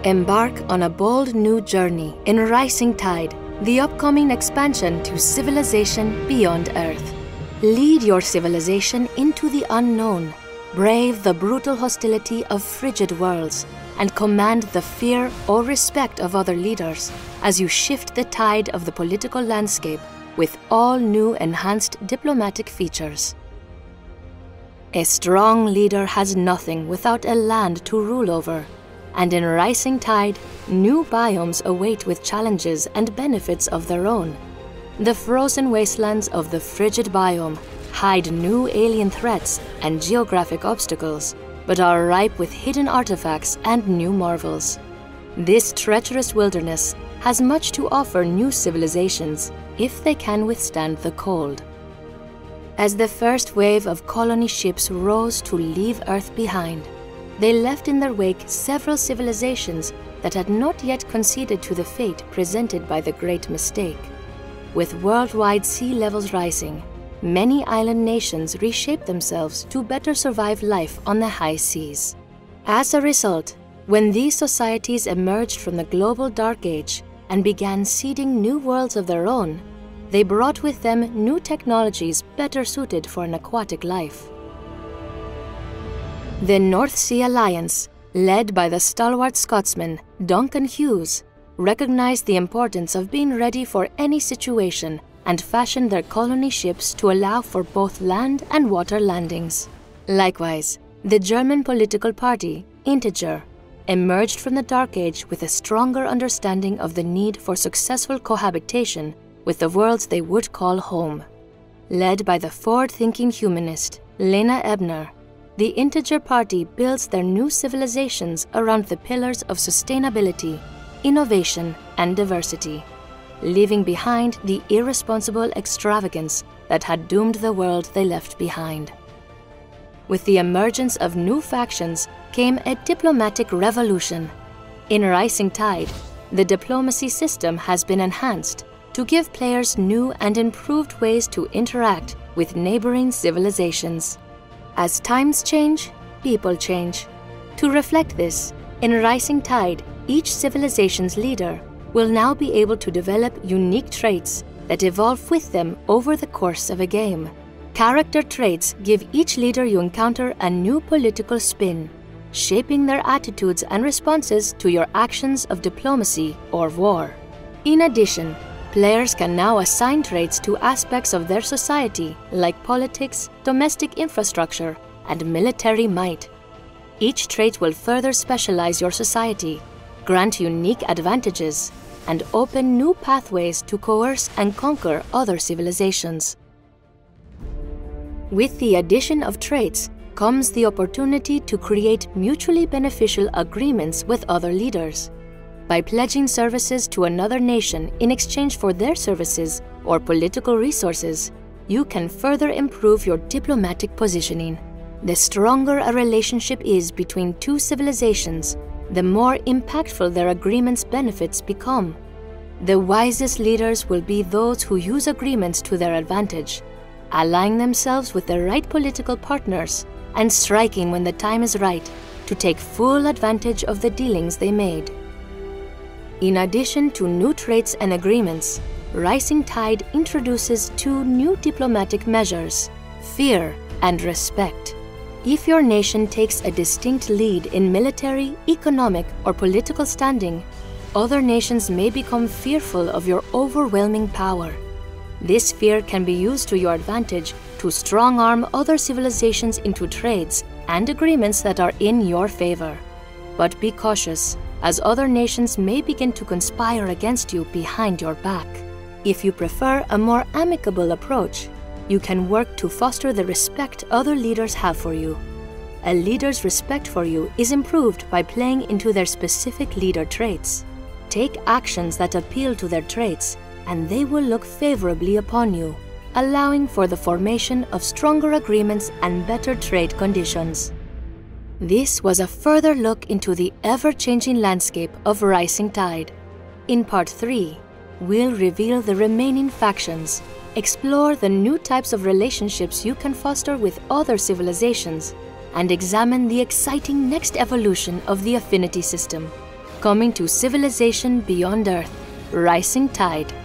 Embark on a bold new journey in Rising Tide, the upcoming expansion to civilization beyond Earth. Lead your civilization into the unknown, brave the brutal hostility of frigid worlds, and command the fear or respect of other leaders as you shift the tide of the political landscape with all new enhanced diplomatic features. A strong leader has nothing without a land to rule over, and in Rising Tide, new biomes await with challenges and benefits of their own. The frozen wastelands of the frigid biome hide new alien threats and geographic obstacles, but are ripe with hidden artifacts and new marvels. This treacherous wilderness has much to offer new civilizations if they can withstand the cold. As the first wave of colony ships rose to leave Earth behind, they left in their wake several civilizations that had not yet conceded to the fate presented by the Great Mistake. With worldwide sea levels rising, many island nations reshaped themselves to better survive life on the high seas. As a result, when these societies emerged from the global Dark Age and began seeding new worlds of their own, they brought with them new technologies better suited for an aquatic life. The North Sea Alliance, led by the stalwart Scotsman Duncan Hughes, recognized the importance of being ready for any situation and fashioned their colony ships to allow for both land and water landings. Likewise, the German political party, Integer, emerged from the Dark Age with a stronger understanding of the need for successful cohabitation with the worlds they would call home. Led by the forward-thinking humanist Lena Ebner, the Integer Party builds their new civilizations around the pillars of sustainability, innovation, and diversity, leaving behind the irresponsible extravagance that had doomed the world they left behind. With the emergence of new factions came a diplomatic revolution. In Rising Tide, the diplomacy system has been enhanced to give players new and improved ways to interact with neighboring civilizations. As times change, people change. To reflect this, in Rising Tide, each civilization's leader will now be able to develop unique traits that evolve with them over the course of a game. Character traits give each leader you encounter a new political spin, shaping their attitudes and responses to your actions of diplomacy or war. In addition, players can now assign traits to aspects of their society like politics, domestic infrastructure, and military might. Each trait will further specialize your society, grant unique advantages, and open new pathways to coerce and conquer other civilizations. With the addition of traits comes the opportunity to create mutually beneficial agreements with other leaders. By pledging services to another nation in exchange for their services or political resources, you can further improve your diplomatic positioning. The stronger a relationship is between two civilizations, the more impactful their agreements' benefits become. The wisest leaders will be those who use agreements to their advantage, allying themselves with the right political partners and striking when the time is right to take full advantage of the dealings they made. In addition to new traits and agreements, Rising Tide introduces two new diplomatic measures: fear and respect. If your nation takes a distinct lead in military, economic, or political standing, other nations may become fearful of your overwhelming power. This fear can be used to your advantage to strong-arm other civilizations into trades and agreements that are in your favor. But be cautious, as other nations may begin to conspire against you behind your back. If you prefer a more amicable approach, you can work to foster the respect other leaders have for you. A leader's respect for you is improved by playing into their specific leader traits. Take actions that appeal to their traits, and they will look favorably upon you, allowing for the formation of stronger agreements and better trade conditions. This was a further look into the ever-changing landscape of Rising Tide. In Part 3, we'll reveal the remaining factions, explore the new types of relationships you can foster with other civilizations, and examine the exciting next evolution of the affinity system, coming to civilization beyond Earth, Rising Tide.